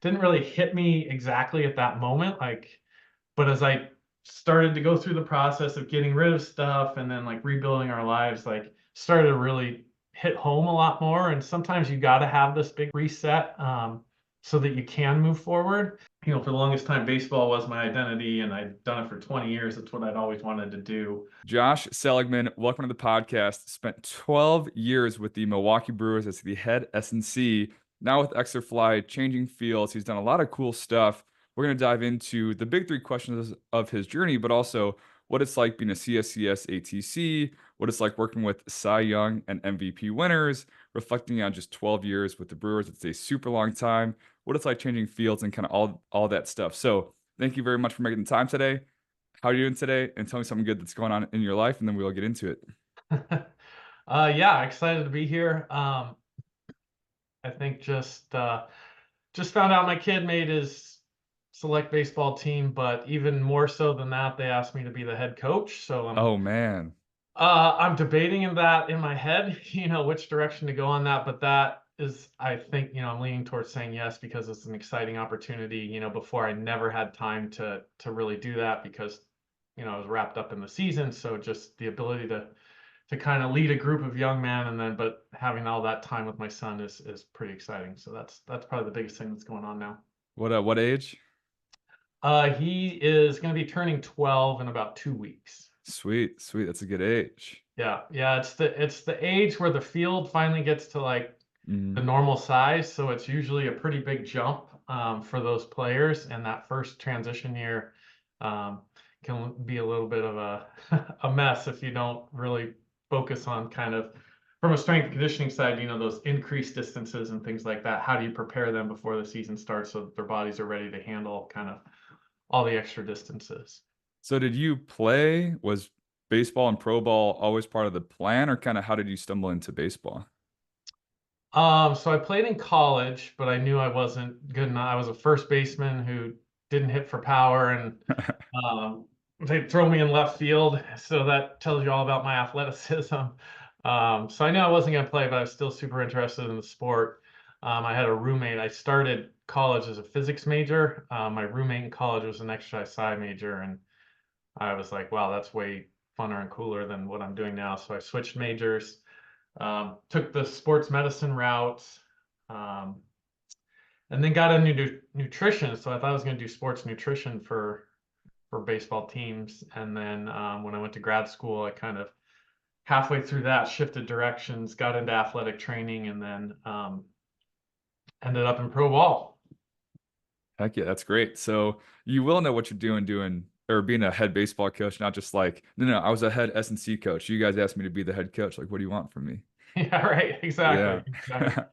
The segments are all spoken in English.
didn't really hit me exactly at that moment. But as I started to go through the process of getting rid of stuff and then like rebuilding our lives, like started to really hit home a lot more. And sometimes you got to have this big reset so that you can move forward. For the longest time, baseball was my identity, and I'd done it for 20 years. It's what I'd always wanted to do. Josh Seligman, welcome to the podcast. Spent 12 years with the Milwaukee Brewers as the head S&C. Now with Extra Fly, changing fields. He's done a lot of cool stuff. We're going to dive into the big three questions of his journey, but also what it's like being a CSCS ATC, what it's like working with Cy Young and MVP winners, reflecting on just 12 years with the Brewers. It's a super long time. What it's like changing fields and kind of all that stuff. So thank you very much for making the time today. How are you doing today? And tell me something good that's going on in your life, and then we'll get into it. Yeah, excited to be here. I think just found out my kid made his select baseball team, but even more so than that, they asked me to be the head coach. So Oh, man. I'm debating that in my head, which direction to go on that. But that is, I think, I'm leaning towards saying yes because it's an exciting opportunity. Before I never had time to really do that because, I was wrapped up in the season. So just the ability to kind of lead a group of young men but having all that time with my son is pretty exciting. So that's probably the biggest thing that's going on now. What age? He is going to be turning 12 in about 2 weeks. Sweet, sweet. That's a good age. Yeah, yeah, it's the age where the field finally gets to like the Mhm. normal size, so it's usually a pretty big jump for those players, and that first transition year um, can be a little bit of a a mess if you don't really focus on kind of from a strength and conditioning side, those increased distances and things like that. How do you prepare them before the season starts so that their bodies are ready to handle kind of all the extra distances? So did you play? Was baseball and pro ball always part of the plan, or kind of how did you stumble into baseball? So I played in college, but I knew I wasn't good enough. I was a first baseman who didn't hit for power, and they'd throw me in left field. So that tells you all about my athleticism. So I knew I wasn't going to play, but I was still super interested in the sport. I had a roommate. I started college as a physics major. My roommate in college was an exercise sci major, and I was like, wow, that's way funner and cooler than what I'm doing now. So I switched majors. Took the sports medicine route, um, and then got into nutrition. So I thought I was going to do sports nutrition for baseball teams. And then when I went to grad school, I kind of halfway through that shifted directions, got into athletic training, and then ended up in pro ball. Heck yeah, that's great. So you will know what you're doing or being a head baseball coach, not just like, no, I was a head S&C coach. You guys asked me to be the head coach. Like, what do you want from me? Yeah, right. Exactly. Yeah. Exactly.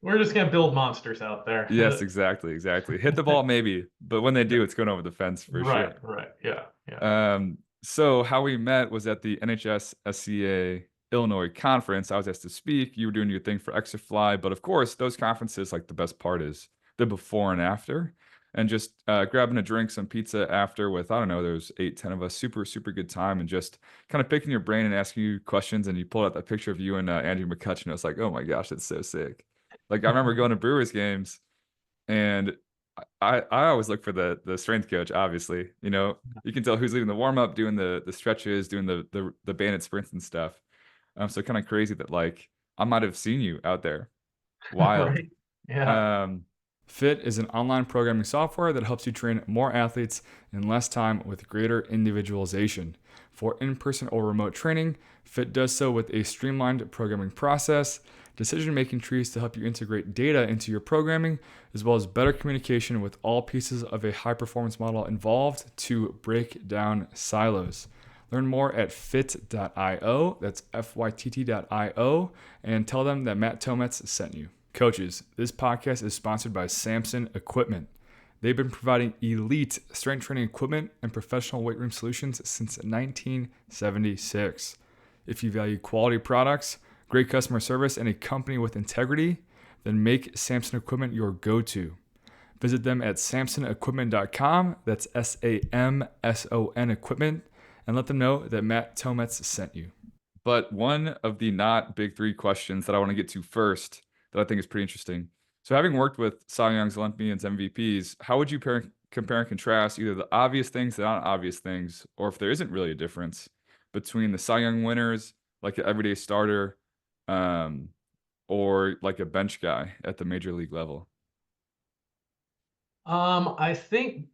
We're just gonna build monsters out there. Yes, exactly, exactly. Hit the ball maybe, but when they do, it's going over the fence for Right. sure. Right. Yeah. Yeah. So how we met was at the NHS SCA Illinois conference. I was asked to speak. You were doing your thing for Extra Fly, but of course, those conferences, like the best part is the before and after, and just grabbing a drink, some pizza after with, I don't know, there's 8, 10 of us, super, super good time, and just kind of picking your brain and asking you questions. And you pulled out that picture of you and Andrew McCutcheon. And I was like, oh my gosh, that's so sick. Like I remember going to Brewers games and I always look for the strength coach, obviously. You can tell who's leading the warm up, doing the stretches, doing the banded sprints and stuff. So kind of crazy that like I might have seen you out there. Wild. Right. Yeah. Um, Fit is an online programming software that helps you train more athletes in less time with greater individualization. For in-person or remote training, Fit does so with a streamlined programming process, decision-making trees to help you integrate data into your programming, as well as better communication with all pieces of a high-performance model involved to break down silos. Learn more at fit.io, that's fytt.io, and tell them that Matt Tometz sent you. Coaches, this podcast is sponsored by Samson Equipment. They've been providing elite strength training equipment and professional weight room solutions since 1976. If you value quality products, great customer service, and a company with integrity, then make Samson Equipment your go-to. Visit them at samsonequipment.com, that's SAMSON Equipment, and let them know that Matt Tometz sent you. But one of the not big three questions that I want to get to first that I think is pretty interesting. So having worked with Cy Youngs, Olympians, MVPs, how would you compare and contrast either the obvious things, the not obvious things, or if there isn't really a difference between the Cy Young winners, like an everyday starter, um, or like a bench guy at the major league level? I think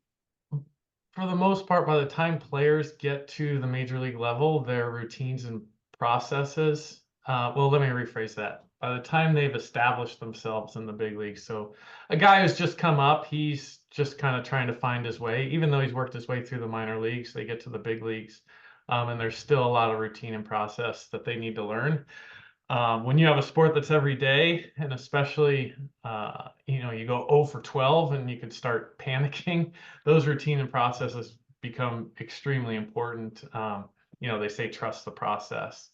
for the most part, by the time players get to the major league level, their routines and processes, well, let me rephrase that. By the time they've established themselves in the big leagues, so a guy who's just come up, he's just kind of trying to find his way, even though he's worked his way through the minor leagues, they get to the big leagues, and there's still a lot of routine and process that they need to learn. When you have a sport that's every day, and especially, you go 0 for 12 and you could start panicking, those routine and processes become extremely important. They say trust the process.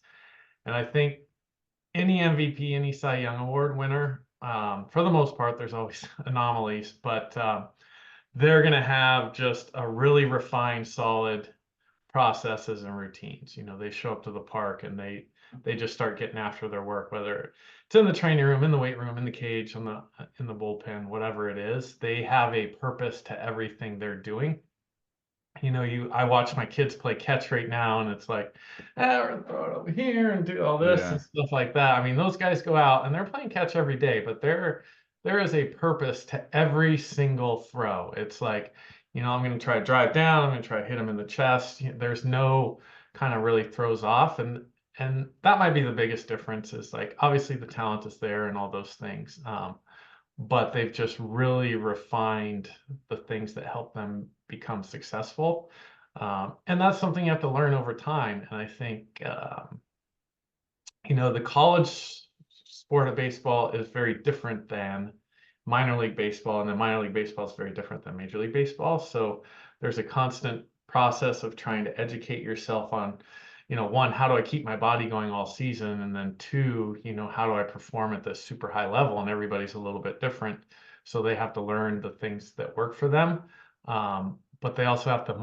And I think any MVP, any Cy Young Award winner, for the most part, there's always anomalies, but they're going to have just a really refined, solid processes and routines. They show up to the park and they just start getting after their work, whether it's in the training room, in the weight room, in the cage, in the bullpen, whatever it is. They have a purpose to everything they're doing. I watch my kids play catch right now, and it's like, we're gonna throw it over here and do all this and Yeah. stuff like that. I mean, those guys go out and they're playing catch every day, but there is a purpose to every single throw. It's like, I'm gonna try to drive down, I'm gonna try to hit him in the chest. There's no kind of really throws off, and that might be the biggest difference. Is like obviously the talent is there and all those things. But they've just really refined the things that help them become successful. And that's something you have to learn over time. And I think, the college sport of baseball is very different than minor league baseball, and then minor league baseball is very different than major league baseball. So there's a constant process of trying to educate yourself on, one, how do I keep my body going all season? And then two, how do I perform at this super high level? And everybody's a little bit different. So they have to learn the things that work for them. But they also have to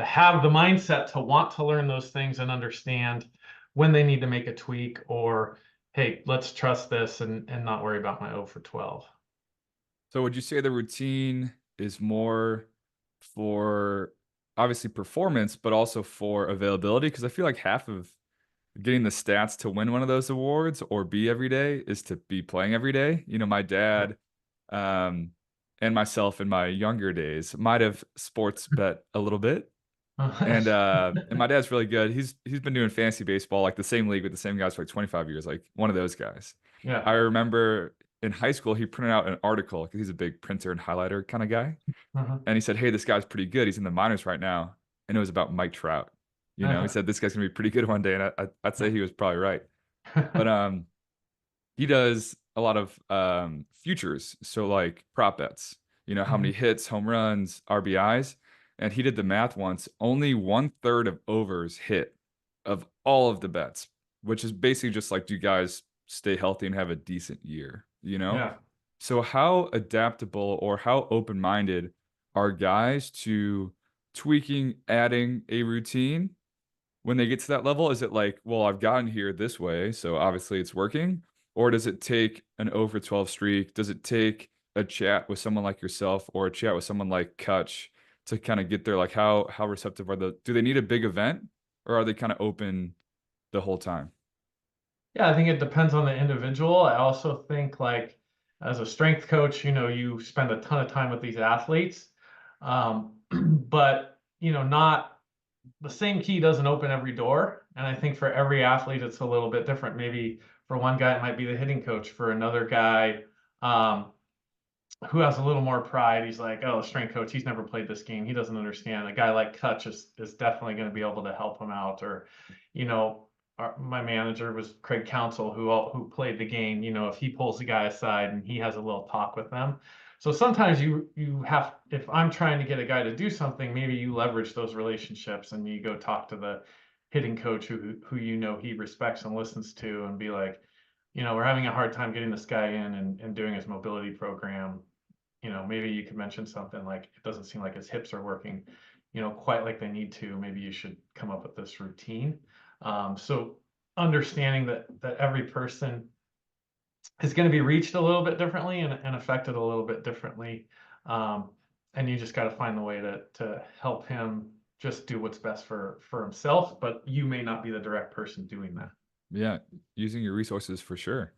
have the mindset to want to learn those things and understand when they need to make a tweak, or hey, let's trust this and not worry about my 0 for 12. So would you say the routine is more for obviously performance, but also for availability? Because I feel like half of getting the stats to win one of those awards or be every day is to be playing every day. My dad um, and myself in my younger days might have sports bet a little bit. And my dad's really good. He's been doing fantasy baseball, like the same league with the same guys for like 25 years, like one of those guys. Yeah. I remember in high school, he printed out an article because he's a big printer and highlighter kind of guy. Uh-huh. And he said, "Hey, this guy's pretty good. He's in the minors right now." And it was about Mike Trout. He Uh-huh. said this guy's gonna be pretty good one day, and I'd say he was probably right. But he does a lot of futures, so like prop bets. How many Mhm. hits, home runs, RBIs, and he did the math once. Only 1/3 of overs hit of all of the bets, which is basically just like, do you guys stay healthy and have a decent year? Yeah. So how adaptable or how open-minded are guys to tweaking, adding a routine when they get to that level? Is it like, well, I've gotten here this way, so obviously it's working? Or does it take an over 12 streak? Does it take a chat with someone like yourself or a chat with someone like Kutch to kind of get there? Like how receptive are do they need a big event or are they kind of open the whole time? Yeah, I think it depends on the individual. I also think like as a strength coach, you spend a ton of time with these athletes. But not the same key doesn't open every door. And I think for every athlete, it's a little bit different. Maybe for one guy, it might be the hitting coach. For another guy, um, who has a little more pride, he's like, oh, strength coach, he's never played this game. He doesn't understand. A guy like Kutch is definitely going to be able to help him out. Or, you know, my manager was Craig Counsell, who played the game. If he pulls the guy aside and he has a little talk with them. So sometimes you have, if I'm trying to get a guy to do something, maybe you leverage those relationships and you go talk to the hitting coach who he respects and listens to, and be like, we're having a hard time getting this guy in and doing his mobility program. Maybe you could mention something like, it doesn't seem like his hips are working, quite like they need to. Maybe you should come up with this routine. So understanding that every person is going to be reached a little bit differently and affected a little bit differently. Um, and you just got to find the way to help him just do what's best for himself, but you may not be the direct person doing that. Yeah, using your resources for sure.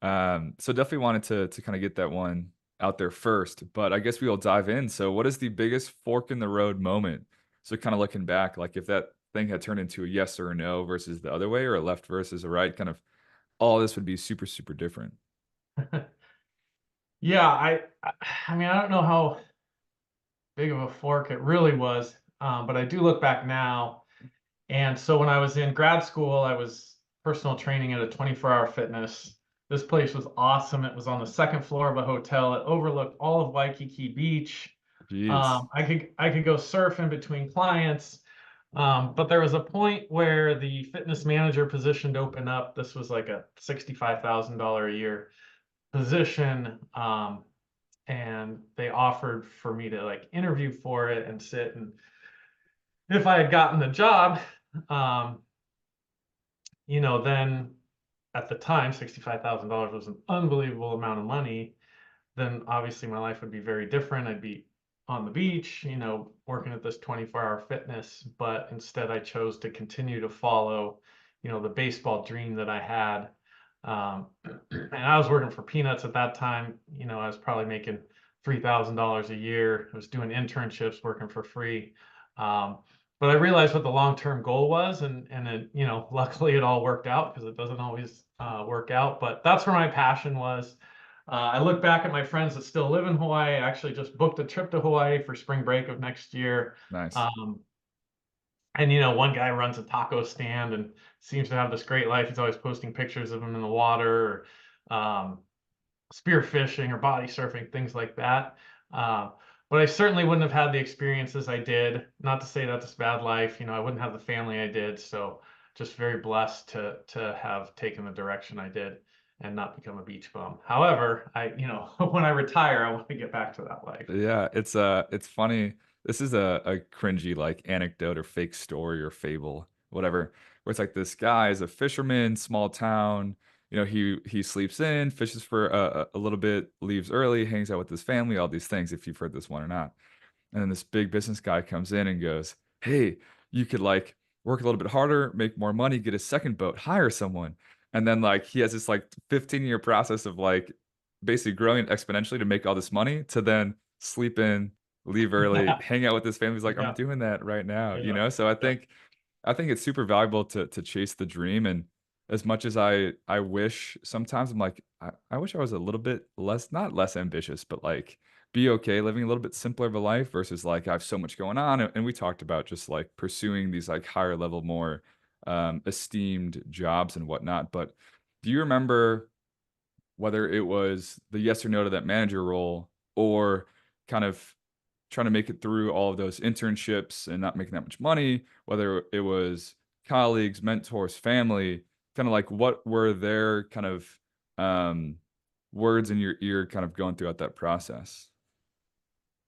So definitely wanted to kind of get that one out there first, but I guess we'll dive in. So what is the biggest fork in the road moment? So kind of looking back, like if that thing had turned into a yes or a no versus the other way, or a left versus a right, kind of all this would be super, super different. Yeah, I mean, I don't know how big of a fork it really was, but I do look back now. And so when I was in grad school, I was personal training at a 24-hour fitness. This place was awesome. It was on the second floor of a hotel. It overlooked all of Waikiki Beach. Jeez. I could go surf in between clients. But there was a point where the fitness manager position opened up. This was like a $65,000 a year position. And they offered for me to like interview for it and sit. And if I had gotten the job, um, then at the time, $65,000 was an unbelievable amount of money. Then obviously my life would be very different. I'd be on the beach, working at this 24-hour fitness, but instead I chose to continue to follow, the baseball dream that I had. And I was working for peanuts at that time. I was probably making $3,000 a year. I was doing internships, working for free. Um, but I realized what the long-term goal was, and it, luckily it all worked out because it doesn't always work out. But that's where my passion was. I look back at my friends that still live in Hawaii. I actually just booked a trip to Hawaii for spring break of next year. Nice. Um, and one guy runs a taco stand and seems to have this great life. He's always posting pictures of him in the water, or spear fishing or body surfing, things like that. Uh, but I certainly wouldn't have had the experiences I did. Not to say that's a bad life. I wouldn't have the family I did. So just very blessed to have taken the direction I did and not become a beach bum. However, when I retire, I want to get back to that life. Yeah, it's funny. This is a cringy like anecdote or fake story or fable, whatever. Where it's like this guy is a fisherman, small town. He sleeps in, fishes for a little bit, leaves early, hangs out with his family, all these things, if you've heard this one or not. And then this big business guy comes in and goes, "Hey, you could like work a little bit harder, make more money, get a second boat, hire someone." And then like he has this like 15-year process of like basically growing exponentially to make all this money to then sleep in, leave early, hang out with his family. He's like, "I'm Yeah, doing that right now," yeah, So I yeah. think I think it's super valuable to chase the dream. And as much as I wish sometimes I'm like, I wish I was a little bit less, not less ambitious, but like be okay living a little bit simpler of a life versus like I have so much going on. And we talked about just like pursuing these like higher level, more esteemed jobs and whatnot. But do you remember whether it was the yes or no to that manager role, or kind of trying to make it through all of those internships and not making that much money, whether it was colleagues, mentors, family, kind of like what were their kind of um, words in your ear kind of going throughout that process?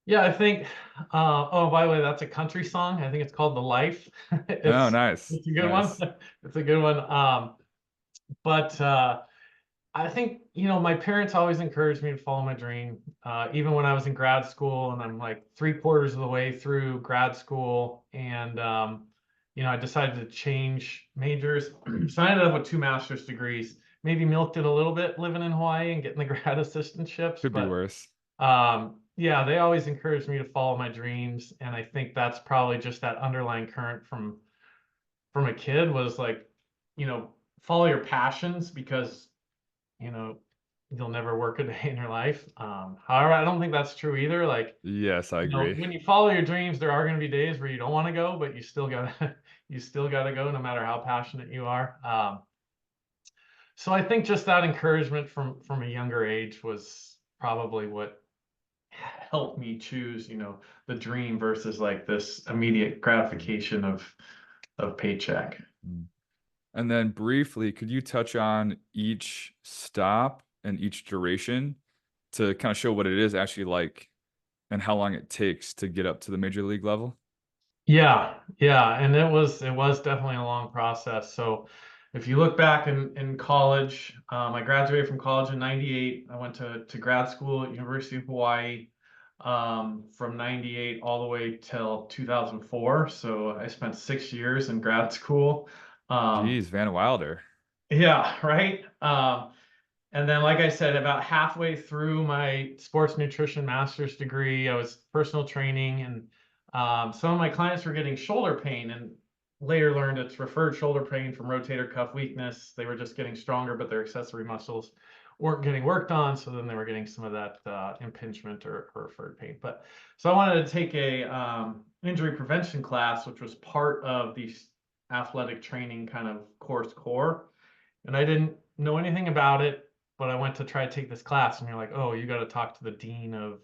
Yeah, I think. Oh, by the way, that's a country song. I think it's called "The Life." Oh, It's nice. it's a good one. Nice. It's a good one. But I think my parents always encouraged me to follow my dream. Even when I was in grad school, and I'm like three-quarters of the way through grad school, and I decided to change majors. So I ended up with two master's degrees. Maybe milked it a little bit living in Hawaii and getting the grad assistantships, Could be but worse. yeah, they always encouraged me to follow my dreams, and I think that's probably just that underlying current from a kid was like, you know, follow your passions because you know you'll never work a day in your life. However, I don't think that's true either. Like, Yes, I agree. when you follow your dreams, there are going to be days where you don't want to go, but you still gotta you still gotta go no matter how passionate you are. So I think just that encouragement from a younger age was probably what help me choose, the dream versus like this immediate gratification of paycheck. Mm. And then briefly, could you touch on each stop and each duration to kind of show what it is actually like and how long it takes to get up to the major league level? Yeah, yeah, and it was definitely a long process. So if you look back in college, I graduated from college in 98. I went to grad school at University of Hawaii from 98 all the way till 2004. So I spent 6 years in grad school. Um, Geez, Van Wilder. yeah, right. And then, like I said, about halfway through my sports nutrition master's degree, I was personal training, and some of my clients were getting shoulder pain, and later learned it's referred shoulder pain from rotator cuff weakness. They were just getting stronger, but their accessory muscles weren't getting worked on. So then they were getting some of that impingement or referred pain. But so I wanted to take a injury prevention class, which was part of the athletic training kind of course core. And I didn't know anything about it, but I went to try to take this class, and you're like, oh, you got to talk to the dean of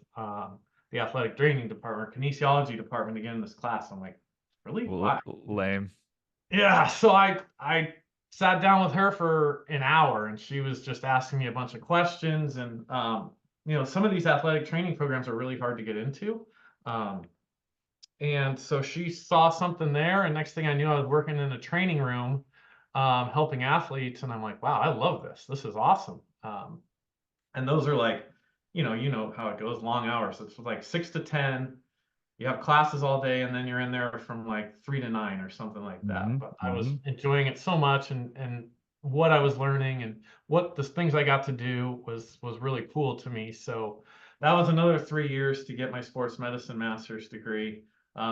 the athletic training department, kinesiology department to get in this class. I'm like, really? Why? Lame. Yeah. So I sat down with her for an hour, and she was just asking me a bunch of questions. And some of these athletic training programs are really hard to get into. Um, and so she saw something there, and next thing I knew, I was working in a training room, helping athletes, and I'm like, wow, I love this. This is awesome. And those are like, you know how it goes, long hours. It's like 6 to 10. You have classes all day, and then you're in there from like 3 to 9 or something like that. But I was enjoying it so much, and what I was learning and what the things I got to do was really cool to me. So that was another 3 years to get my sports medicine master's degree.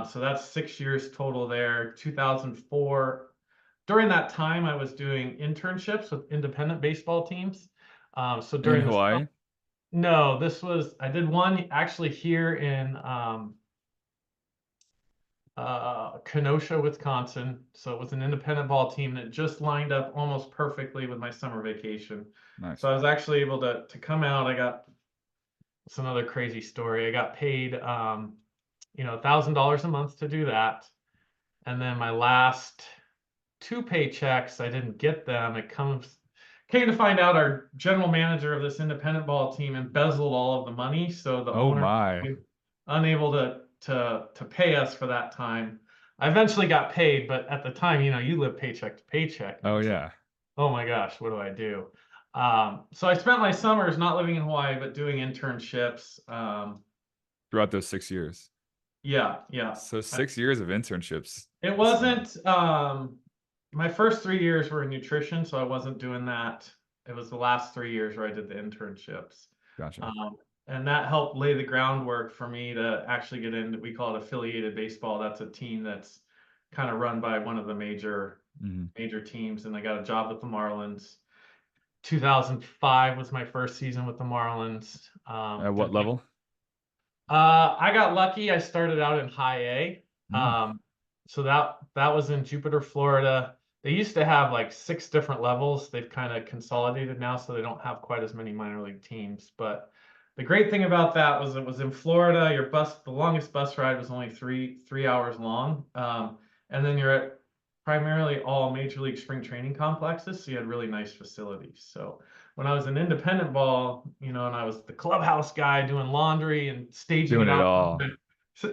So that's 6 years total there. 2004. During that time, I was doing internships with independent baseball teams. So In during this, Hawaii? no, I did one actually here in Kenosha, Wisconsin. So it was an independent ball team that just lined up almost perfectly with my summer vacation. Nice. So I was actually able to come out. It's another crazy story. I got paid, $1,000 a month to do that. And then my last two paychecks, I didn't get them. Came to find out our general manager of this independent ball team embezzled all of the money. So the Oh owner my. was unable to pay us for that time. I eventually got paid, but at the time, you live paycheck to paycheck. Oh yeah. Oh my gosh, what do I do? So I spent my summers not living in Hawaii, but doing internships. Throughout those 6 years. Yeah. So 6 years of internships. It wasn't, my first 3 years were in nutrition, so I wasn't doing that. It was the last 3 years where I did the internships. Gotcha. And that helped lay the groundwork for me to actually get into, we call it affiliated baseball. That's a team that's kind of run by one of the major teams. And I got a job with the Marlins. 2005 was my first season with the Marlins. At what level? I got lucky. I started out in high A. So that was in Jupiter, Florida. They used to have like 6 different levels. They've kind of consolidated now, so they don't have quite as many minor league teams. But the great thing about that was it was in Florida. The longest bus ride was only three hours long. And then you're at primarily all major league spring training complexes, so you had really nice facilities. So when I was in independent ball, and I was the clubhouse guy doing laundry and staging Doing it it out all.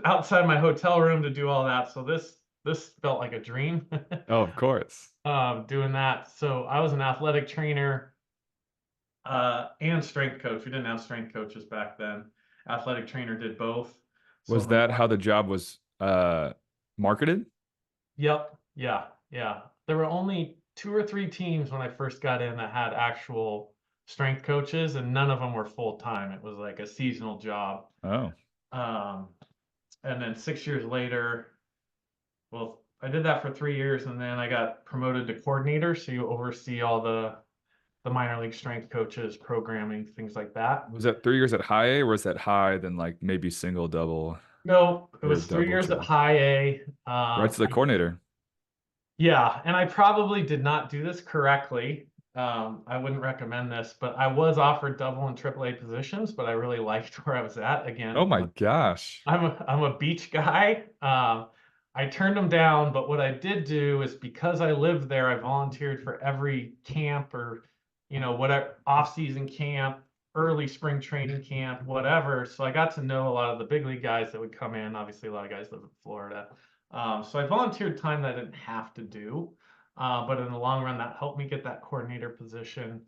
outside my hotel room to do all that. So this felt like a dream. Oh, of course. Doing that. So I was an athletic trainer and strength coach. We didn't have strength coaches back then. Athletic trainer did both. So Was that how the job was marketed? Yep. Yeah. There were only 2 or 3 teams when I first got in that had actual strength coaches, and none of them were full time. It was like a seasonal job. Oh. And then 6 years later, well, I did that for 3 years, and then I got promoted to coordinator. So you oversee all the minor league strength coaches, programming, things like that. Was that 3 years at high A, or was that high then like maybe single, double? No, it Or was 3 years double, at high A. right to the coordinator. Yeah, and I probably did not do this correctly. I wouldn't recommend this, but I was offered double and triple A positions, but I really liked where I was at. Again, Oh my gosh. I'm a beach guy. I turned them down, but what I did do is, because I lived there, I volunteered for every camp or, whatever, off-season camp, early spring training camp, whatever. So I got to know a lot of the big league guys that would come in. Obviously, a lot of guys live in Florida. So I volunteered time that I didn't have to do. But in the long run, that helped me get that coordinator position.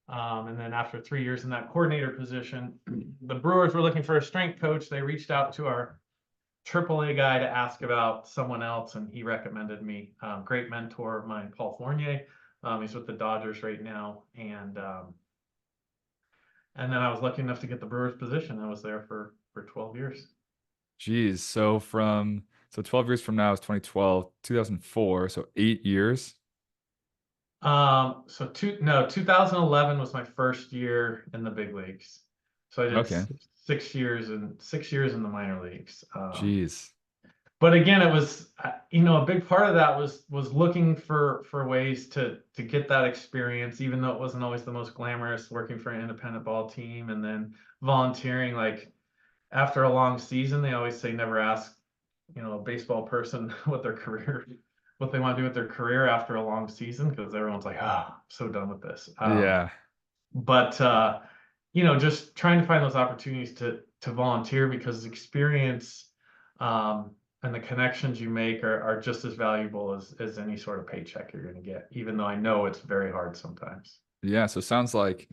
And then after 3 years in that coordinator position, the Brewers were looking for a strength coach. They reached out to our AAA guy to ask about someone else, and he recommended me. Great mentor of mine, Paul Fournier. He's with the Dodgers right now, and then I was lucky enough to get the Brewers position. I was there for 12 years. Geez. So 12 years from now is 2012, 2004, so 8 years. So 2011 was my first year in the big leagues. So I did Okay. 6 years and 6 years in the minor leagues. Jeez. But again, it was, a big part of that was looking for ways to get that experience, even though it wasn't always the most glamorous, working for an independent ball team and then volunteering. Like after a long season, they always say never ask, a baseball person what they want to do with their career after a long season, because everyone's like, I'm so done with this. Yeah. But just trying to find those opportunities to volunteer, because experience and the connections you make are just as valuable as any sort of paycheck you're going to get, even though I know it's very hard sometimes. Yeah. So it sounds like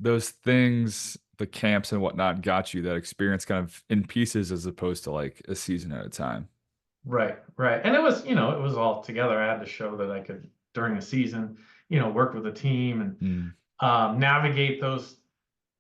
those things, the camps and whatnot, got you that experience kind of in pieces as opposed to like a season at a time. Right, right. And it was all together. I had to show that I could, during a season, work with a team and Mm. navigate those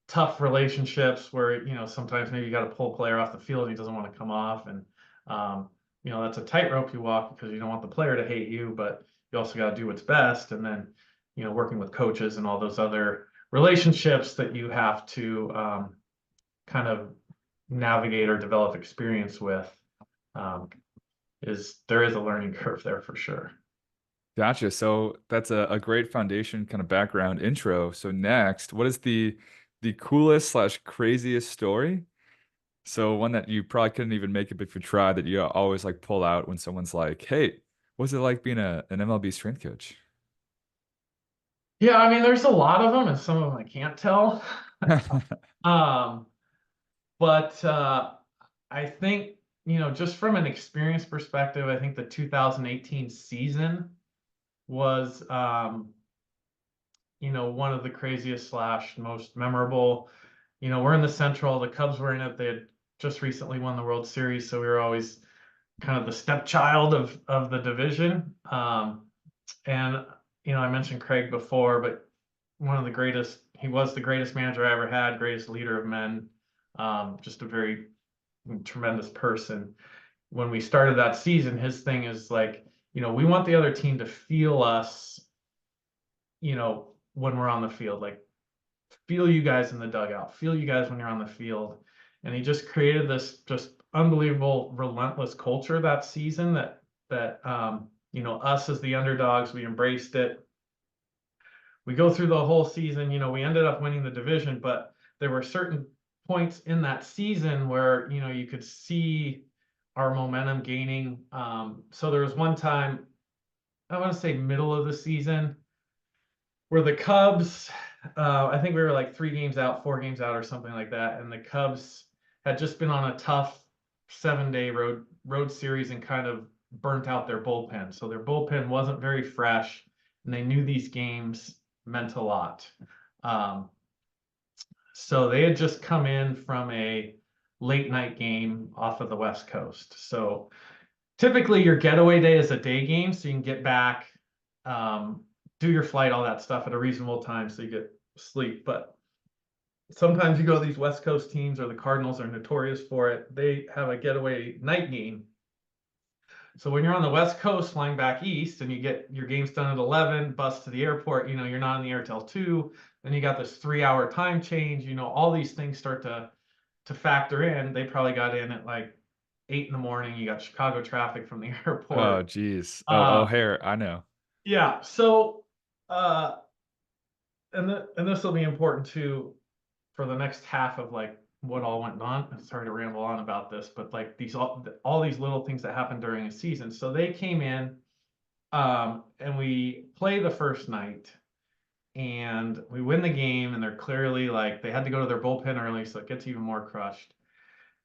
tough relationships where, sometimes maybe you got to pull a player off the field and he doesn't want to come off. And, that's a tightrope you walk, because you don't want the player to hate you, but you also got to do what's best. And then, working with coaches and all those other relationships that you have to kind of navigate or develop experience with, there is a learning curve there for sure. Gotcha. So that's a great foundation kind of background intro. So next, what is the coolest slash craziest story? So one that you probably couldn't even make it if you tried, that you always like pull out when someone's like, "Hey, what's it like being an MLB strength coach?" Yeah, I mean, there's a lot of them, and some of them I can't tell. Um, but I think, just from an experience perspective, I think the 2018 season was, one of the craziest slash most memorable. We're in the Central. The Cubs were in it. They had just recently won the World Series, so we were always kind of the stepchild of the division. And I mentioned Craig before, but he was the greatest manager I ever had, greatest leader of men, just a very tremendous person. When we started that season, his thing is like, we want the other team to feel us, when we're on the field, like feel you guys in the dugout, feel you guys when you're on the field. And he just created this just unbelievable, relentless culture that season that us as the underdogs, we embraced it. We go through the whole season, we ended up winning the division, but there were certain points in that season where, you could see our momentum gaining. So there was one time, I want to say middle of the season, where the Cubs, I think we were like 3 games out, 4 games out, or something like that, and the Cubs had just been on a tough 7-day road series and kind of burnt out their bullpen. So their bullpen wasn't very fresh, and they knew these games meant a lot. So they had just come in from a late night game off of the West Coast. So typically your getaway day is a day game, so you can get back, do your flight, all that stuff at a reasonable time so you get sleep. But sometimes you go to these West Coast teams, or the Cardinals are notorious for it. They have a getaway night game. So when you're on the West Coast flying back east and you get your game's done at 11, bus to the airport, you're not in the air till 2, then you got this 3-hour time change, all these things start to factor in. They probably got in at like 8 in the morning. You got Chicago traffic from the Oh, airport. geez. Oh, Uh, O'Hare, I know. yeah. So, and this will be important too for the next half of like what all went on. I'm sorry to ramble on about this, but like all these little things that happened during a season. So they came in, and we play the first night, and we win the game, and they're clearly like they had to go to their bullpen early, so it gets even more crushed.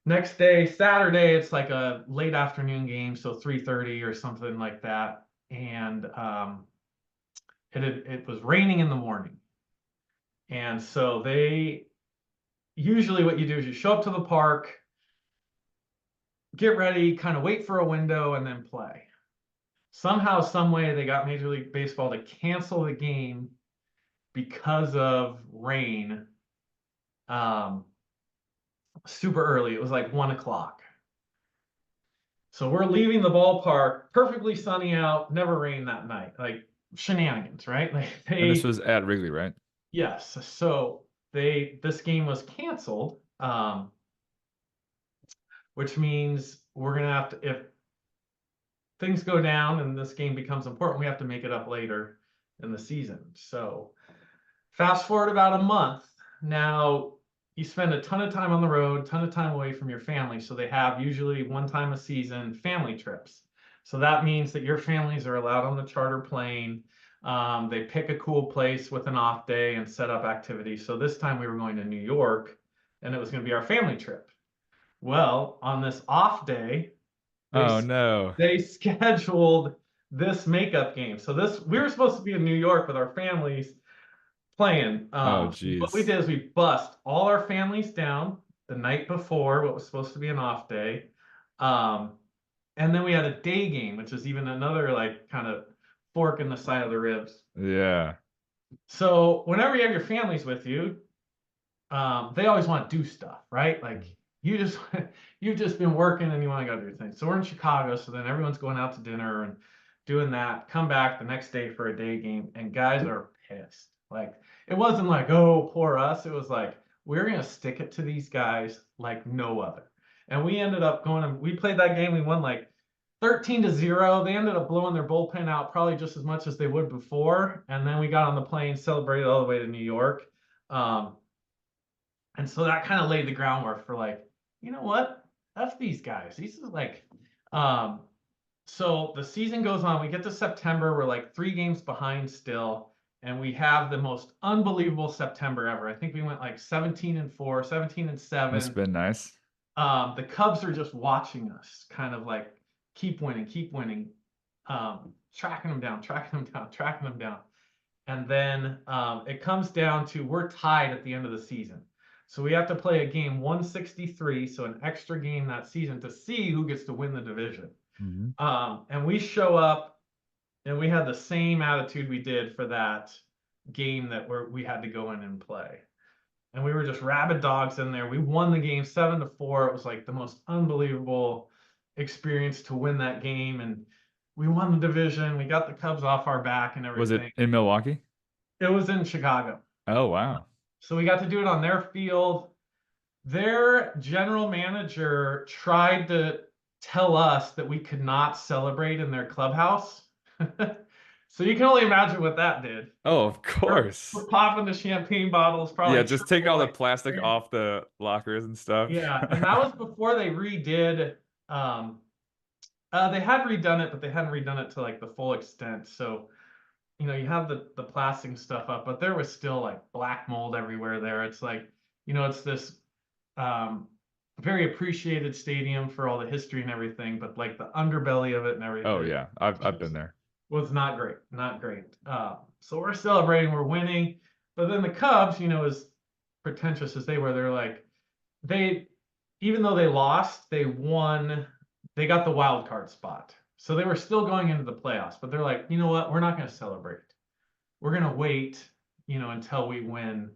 Next day, Saturday, it's like a late afternoon game, so 3:30 or something like that. and it was raining in the morning. And so they usually what you do is you show up to the park, get ready, kind of wait for a window, and then play. Somehow, some way, they got Major League Baseball to cancel the game because of rain. Super early. It was like 1 o'clock. So we're leaving the ballpark, perfectly sunny out, never rained that night. Like shenanigans, right? Like And this was at Wrigley, right? yes. So this game was canceled, which means we're gonna have to, if things go down and this game becomes important, we have to make it up later in the season. So fast forward about a month. Now you spend a ton of time on the road, ton of time away from your family. So they have usually one time a season family trips. So that means that your families are allowed on the charter plane. They pick a cool place with an off day and set up activities. So this time we were going to New York, and it was going to be our family trip. Well, on this off day, Oh no. they scheduled this makeup game. So we were supposed to be in New York with our families playing. Oh What we geez. did is we bust all our families down the night before what was supposed to be an off day. And then we had a day game, which is even another like kind of fork in the side of the ribs. Yeah. So whenever you have your families with you, they always want to do stuff, right? Like you just you've just been working and you want to go do things. So we're in Chicago, so then everyone's going out to dinner and doing that. Come back the next day for a day game, and guys are pissed. Like it wasn't like, oh, poor us. It was like we're gonna stick it to these guys like no other. And we ended up going and we played that game. We won like 13-0. They ended up blowing their bullpen out probably just as much as they would before. And then we got on the plane, celebrated all the way to New York. And so that kind of laid the groundwork for like, you know what? F these guys. These are like, so the season goes on. We get to September. We're like 3 games behind still. And we have the most unbelievable September ever. I think we went like 17-4, 17-7. That's been nice. The Cubs are just watching us, kind of like keep winning, tracking them down, tracking them down, tracking them down. And then it comes down to we're tied at the end of the season. So we have to play a game 163, so an extra game that season to see who gets to win the division. And we show up and we had the same attitude we did for that game that we had to go in and play. And we were just rabid dogs in there. We won the game 7-4. It was like the most unbelievable experience to win that game. And we won the division. We got the Cubs off our back and everything. Was it in Milwaukee? It was in Chicago. Oh, wow. So we got to do it on their field. Their general manager tried to tell us that we could not celebrate in their clubhouse. So you can only imagine what that did. Oh, of course. We're popping the champagne bottles, probably. Yeah, just taking all the plastic off the lockers and stuff. Yeah, and that was before they redid. They had redone it, but they hadn't redone it to like the full extent. So, you know, you have the plastic stuff up, but there was still like black mold everywhere there. It's like, you know, it's this very appreciated stadium for all the history and everything, but like the underbelly of it and everything. Oh yeah, I've been there. Was not great, not great. So we're celebrating, we're winning, but then the Cubs, you know, as pretentious as they were, they're like, even though they lost, they won, they got the wild card spot. So they were still going into the playoffs, but they're like, you know what, we're not going to celebrate. We're going to wait, you know, until we win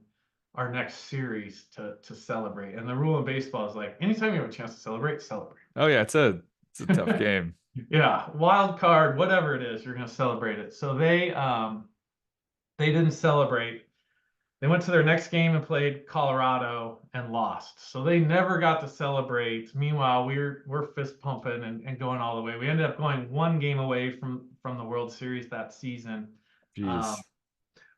our next series to celebrate. And the rule in baseball is like, anytime you have a chance to celebrate, celebrate. Oh yeah, it's a tough game. Yeah, wild card, whatever it is, you're going to celebrate it. So they didn't celebrate. They went to their next game and played Colorado and lost. So they never got to celebrate. Meanwhile, we're fist pumping and going all the way. We ended up going 1 game away from the World Series that season. Jeez.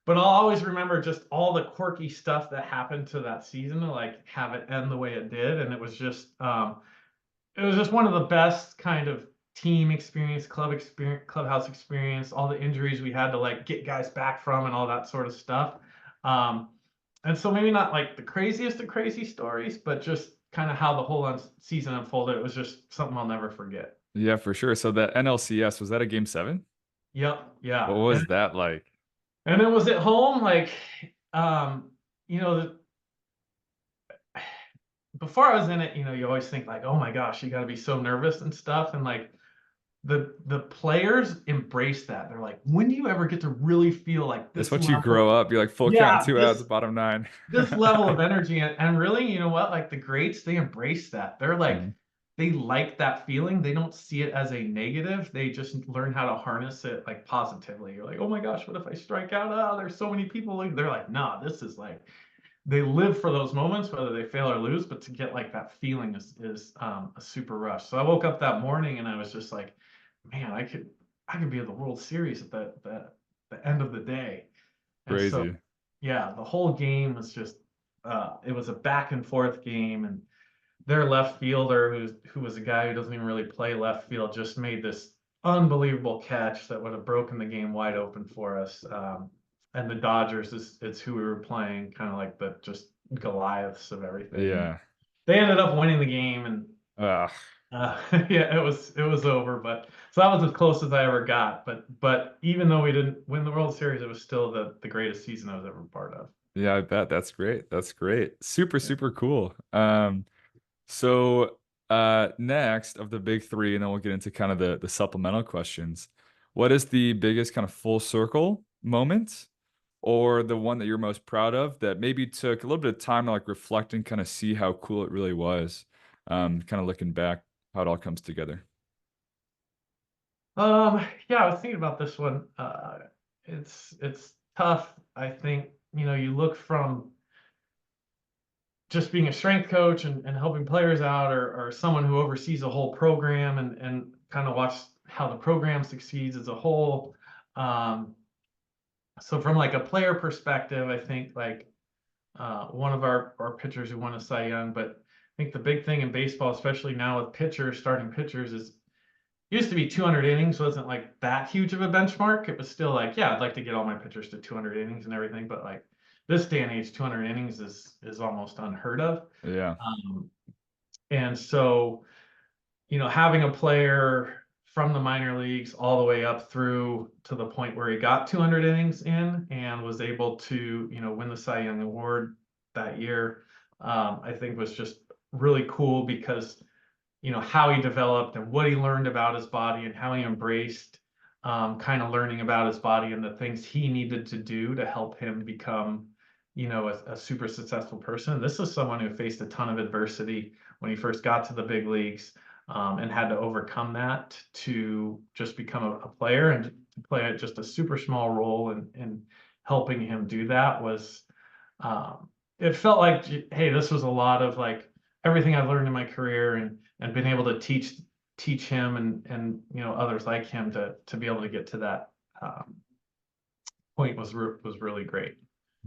But I'll always remember just all the quirky stuff that happened to that season to like have it end the way it did. And it was just one of the best kind of team experience, clubhouse experience, all the injuries we had to like get guys back from and all that sort of stuff. And so maybe not like the craziest of crazy stories, but just kind of how the whole season unfolded. It was just something I'll never forget. Yeah, for sure. So the NLCS, was that a game 7? Yep. What Yeah. was that like? And it was at home, like, um, you know, before I was in it, you always think like, oh my gosh, you got to be so nervous and stuff. And like the players embrace that. They're like, when do you ever get to really feel like It's this what you level? grow up. You're like full count, Yeah, 2 outs, bottom 9. this level of energy. And really, you know what? Like the greats, they embrace that. They're like, Mhm. they like that feeling. They don't see it as a negative. They just learn how to harness it like positively. You're like, oh my gosh, what if I strike out? Oh, there's so many people. They're like, nah, this is like, they live for those moments, whether they fail or lose, but to get like that feeling is a super rush. So I woke up that morning and I was just like, man, I could be in the World Series at the end of the day. And so Crazy. yeah, the whole game was just it was a back and forth game, and their left fielder, who was a guy who doesn't even really play left field, just made this unbelievable catch that would have broken the game wide open for us. And the Dodgers is who we were playing, kind of like the just Goliaths of everything. And Yeah. they ended up winning the game, and Ugh. yeah, it was over. But so that was as close as I ever got. But even though we didn't win the World Series, it was still the greatest season I was ever part of. Yeah, I bet. That's great. That's great. Super, Yeah. super cool. So next of the big three, and then we'll get into kind of the supplemental questions. What is the biggest kind of full circle moment, or the one that you're most proud of that maybe took a little bit of time to like reflect and kind of see how cool it really was? Kind of looking back, how it all comes together. Yeah, I was thinking about this one. It's tough. I think, you look from just being a strength coach and helping players out, or someone who oversees a whole program and kind of watch how the program succeeds as a whole. Um, so from like a player perspective, I think like one of our pitchers who won a Cy Young, but I think the big thing in baseball, especially now with pitchers, starting pitchers, is used to be 200 innings wasn't like that huge of a benchmark. It was still like, yeah, I'd like to get all my pitchers to 200 innings and everything, but like this day and age, 200 innings is almost unheard of. Yeah. Um, and so, having a player from the minor leagues all the way up through to the point where he got 200 innings in and was able to, win the Cy Young Award that year, I think was just really cool because how he developed and what he learned about his body and how he embraced kind of learning about his body and the things he needed to do to help him become, a super successful person. This is someone who faced a ton of adversity when he first got to the big leagues, and had to overcome that to just become a player and to play just a super small role in helping him do that was, it felt like, hey, this was a lot of like everything I've learned in my career and been able to teach him and others like him to be able to get to that point was really great.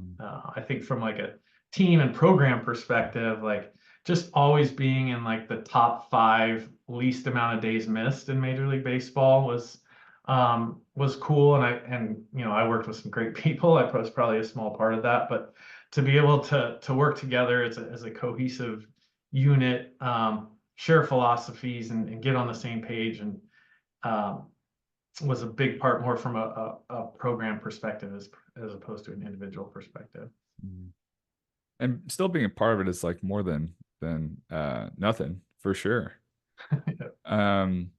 Mm. I think from like a team and program perspective, like just always being in like the top 5 least amount of days missed in Major League Baseball was cool. And I worked with some great people. I was probably a small part of that, but to be able to work together as a cohesive unit, share philosophies and get on the same page and um, was a big part more from a program perspective as opposed to an individual perspective. Mhm. And still being a part of it is like more than nothing for sure. Um,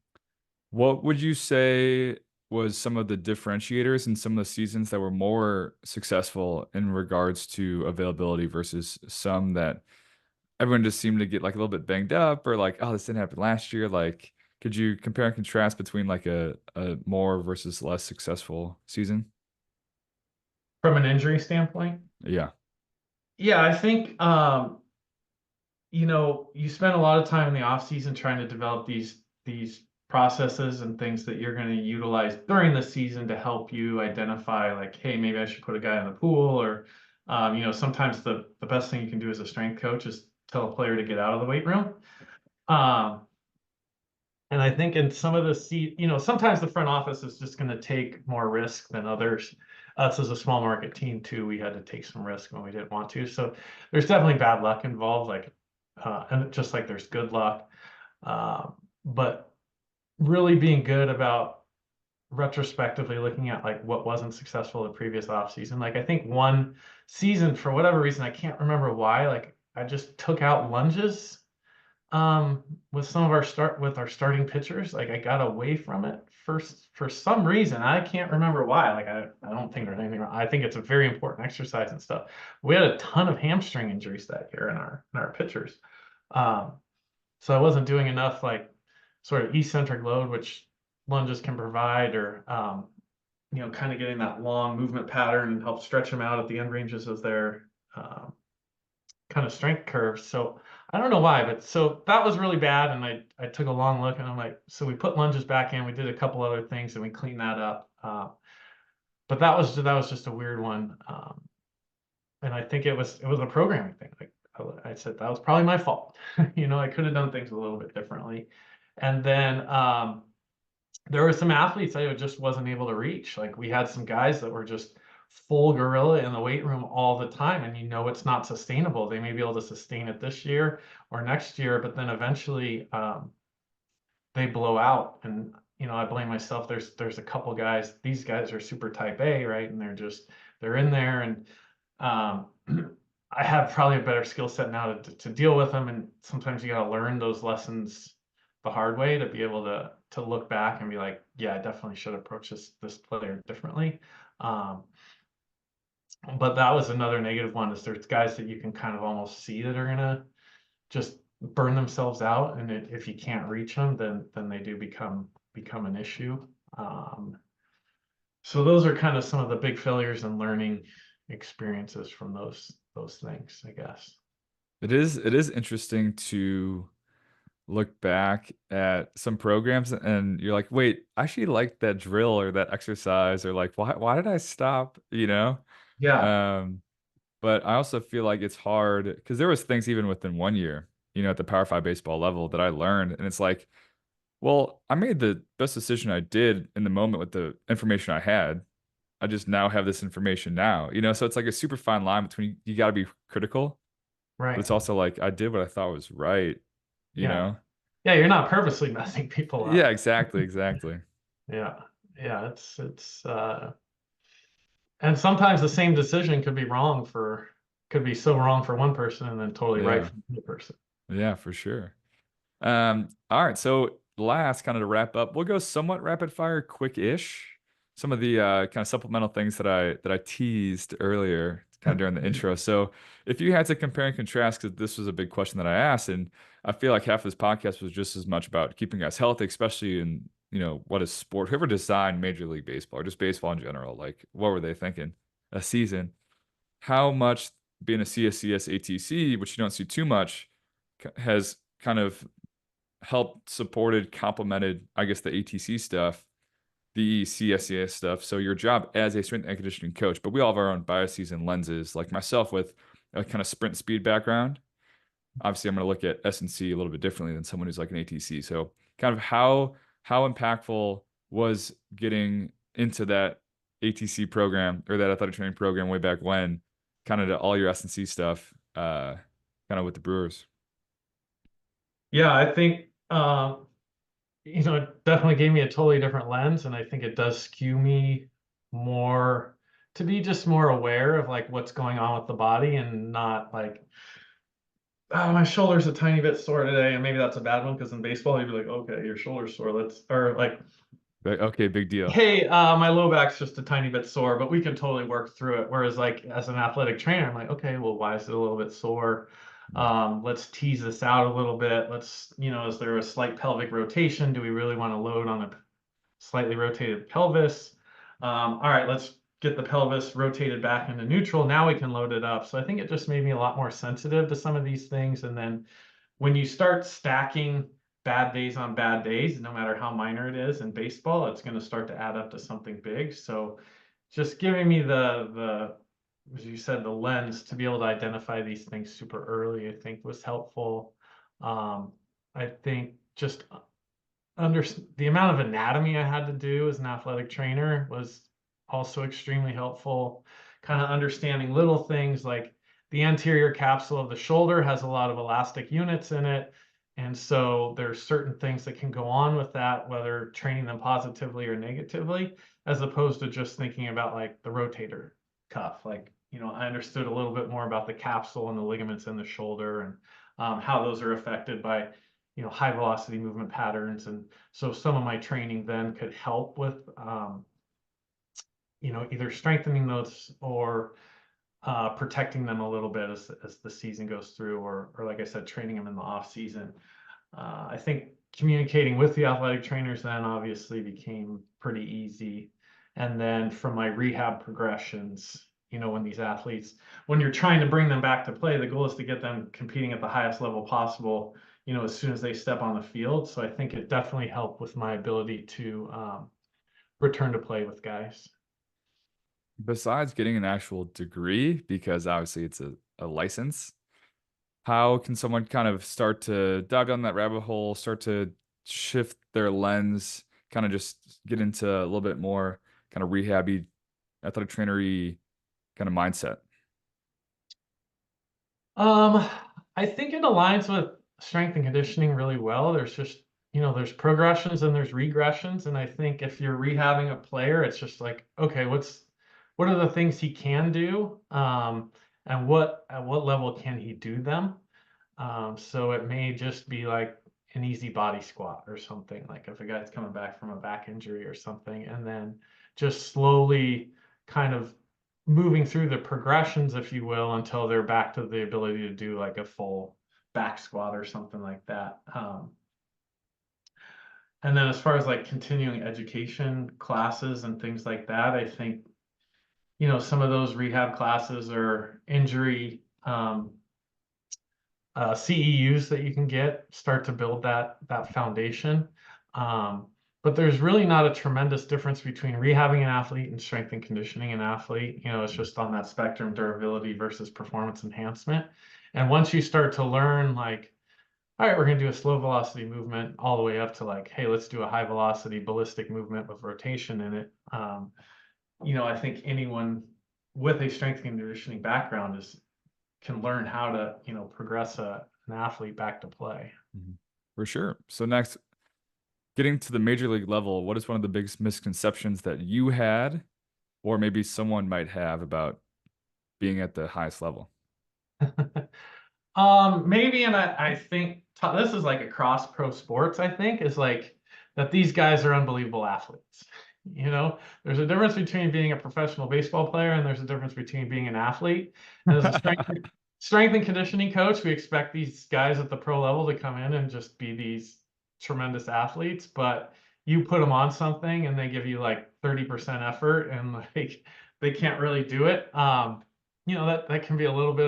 what would you say was some of the differentiators in some of the seasons that were more successful in regards to availability versus some that everyone just seemed to get like a little bit banged up or like, oh, this didn't happen last year? Like, could you compare and contrast between like a more versus less successful season? From an injury standpoint, Yeah. yeah, I think you spend a lot of time in the off season trying to develop these processes and things that you're going to utilize during the season to help you identify like, hey, maybe I should put a guy in the pool, or sometimes the best thing you can do as a strength coach is tell a player to get out of the weight room. Um, and I think in some of sometimes the front office is just going to take more risk than others. Us as a small market team too, we had to take some risk when we didn't want to. So there's definitely bad luck involved, like, and just like there's good luck. But really being good about retrospectively looking at like what wasn't successful the previous off season. Like I think one season, for whatever reason, I can't remember why, like I just took out lunges with some of our starting pitchers. Like I got away from it first for some reason. I can't remember why. Like I don't think there's anything wrong. I think it's a very important exercise and stuff. We had a ton of hamstring injuries that year in our pitchers. Um, so I wasn't doing enough like sort of eccentric load, which lunges can provide, or kind of getting that long movement pattern and help stretch them out at the end ranges of their kind of strength curves. So I don't know why, but so that was really bad. And I took a long look and I'm like, so we put lunges back in, we did a couple other things and we cleaned that up. But that was just a weird one. And I think it was a programming thing. Like I said, that was probably my fault. I could have done things a little bit differently. And then there were some athletes I just wasn't able to reach. Like we had some guys that were just full gorilla in the weight room all the time, and it's not sustainable. They may be able to sustain it this year or next year, but then eventually they blow out. And I blame myself. There's a couple guys. These guys are super type A, right? And they're in there, and um, I have probably a better skill set now to deal with them. And sometimes you got to learn those lessons the hard way to be able to look back and be like, yeah, I definitely should approach this player differently. But that was another negative one, is there's guys that you can kind of almost see that are gonna just burn themselves out, and if you can't reach them, then they do become an issue. So those are kind of some of the big failures and learning experiences from those things, I guess. It is interesting to look back at some programs and you're like, wait, I actually like that drill or that exercise, or like, why did I stop? Yeah, Um, but I also feel like it's hard because there was things even within 1 year, at the Power Five baseball level that I learned, and it's like, well, I made the best decision I did in the moment with the information I had. I just now have this information now, so it's like a super fine line between you got to be critical, but right. it's also like I did what I thought was right, you Yeah. know? Yeah, you're not purposely messing people Yeah, up. exactly, exactly. Yeah. Yeah, it's and sometimes the same decision could be so wrong for one person and then totally right Yeah, for another person. yeah, for sure. All right, so last, kind of to wrap up, we'll go somewhat rapid fire, quick-ish. Some of the kind of supplemental things that I teased earlier, kind of during the intro. So, if you had to compare and contrast, because this was a big question that I asked, and I feel like half of this podcast was just as much about keeping guys healthy, especially in what is sport. Whoever designed Major League Baseball or just baseball in general, like what were they thinking? A season. How much being a CSCS ATC, which you don't see too much, has kind of helped, supported, complemented, I guess, the ATC stuff, the CSCS stuff. So your job as a strength and conditioning coach, but we all have our own biases and lenses. Like myself, with a kind of sprint speed background, obviously I'm going to look at S&C a little bit differently than someone who's like an ATC. So kind of how impactful was getting into that ATC program or that athletic training program way back when, kind of to all your S&C stuff, kind of with the Brewers. Yeah, I think it definitely gave me a totally different lens, and I think it does skew me more to be just more aware of like what's going on with the body and not like, oh, my shoulder's a tiny bit sore today, and maybe that's a bad one because in baseball you'd be like, okay, your shoulder's sore. Or like, Okay, big deal. hey, my low back's just a tiny bit sore, but we can totally work through it. Whereas like as an athletic trainer, I'm like, okay, well, why is it a little bit sore? Let's tease this out a little bit. Is there a slight pelvic rotation? Do we really want to load on a slightly rotated pelvis? All right, let's get the pelvis rotated back into neutral. Now we can load it up. So I think it just made me a lot more sensitive to some of these things. And then when you start stacking bad days on bad days, no matter how minor it is in baseball, it's going to start to add up to something big. So just giving me the as you said, the lens to be able to identify these things super early, I think was helpful. I think just under the amount of anatomy I had to do as an athletic trainer was also extremely helpful. Kind of understanding little things like the anterior capsule of the shoulder has a lot of elastic units in it. And so there's certain things that can go on with that, whether training them positively or negatively, as opposed to just thinking about like the rotator cuff. Like, I understood a little bit more about the capsule and the ligaments in the shoulder, and how those are affected by, high velocity movement patterns. And so some of my training then could help with, either strengthening those or protecting them a little bit as the season goes through, or like I said, training them in the off season. I think communicating with the athletic trainers then obviously became pretty easy. And then from my rehab progressions, when you're trying to bring them back to play, the goal is to get them competing at the highest level possible, as soon as they step on the field. So I think it definitely helped with my ability to return to play with guys. Besides getting an actual degree, because obviously it's a license, how can someone kind of start to dive down that rabbit hole, start to shift their lens, kind of just get into a little bit more kind of rehabby, athletic trainery kind of mindset? Um, I think it aligns with strength and conditioning really well. There's just, there's progressions and there's regressions. And I think if you're rehabbing a player, it's just like, okay, what are the things he can do? And at what level can he do them? So it may just be like an easy body squat or something, like if a guy's coming back from a back injury or something, and then just slowly kind of moving through the progressions, if you will, until they're back to the ability to do like a full back squat or something like that. And then as far as like continuing education classes and things like that, I think, some of those rehab classes or injury CEUs that you can get start to build that foundation. But there's really not a tremendous difference between rehabbing an athlete and strength and conditioning an athlete. It's just on that spectrum, durability versus performance enhancement. And once you start to learn, like, all right, we're going to do a slow velocity movement all the way up to like, hey, let's do a high velocity ballistic movement with rotation in it. I think anyone with a strength and conditioning background can learn how to, progress an athlete back to play. Mhm. For sure. So next, getting to the major league level, what is one of the biggest misconceptions that you had, or maybe someone might have about being at the highest level? Maybe, and I think this is like across pro sports, I think, is like that these guys are unbelievable athletes. There's a difference between being a professional baseball player and there's a difference between being an athlete. And as a strength and conditioning coach, we expect these guys at the pro level to come in and just be these tremendous athletes, but you put them on something and they give you like 30% effort and like they can't really do it. That can be a little bit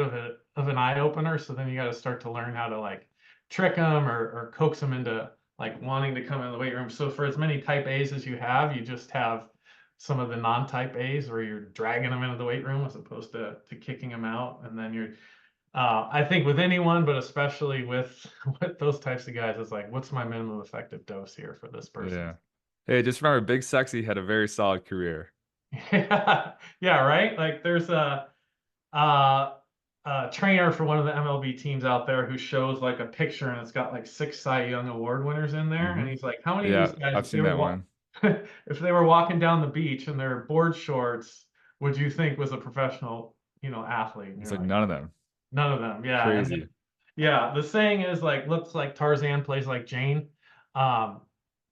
of an eye opener. So then you got to start to learn how to like trick them or coax them into like wanting to come in the weight room. So for as many type A's as you have, you just have some of the non-type A's where you're dragging them into the weight room as opposed to kicking them out. And then I think with anyone, but especially with those types of guys, it's like, what's my minimum effective dose here for this person? Yeah. Hey, just remember, Big Sexy had a very solid career. Yeah, yeah, right. Like there's uh, a trainer for one of the MLB teams out there who shows like a picture and it's got like 6 Cy Young Award winners in there, and he's like, how many of these Yeah, guys, I've seen that one. if they were walking down the beach in their board shorts, would you think was a professional, athlete? And It's you're like like, none of them. none of them. Yeah. And Crazy. then, yeah, the saying is like, looks like Tarzan, plays like Jane. Um,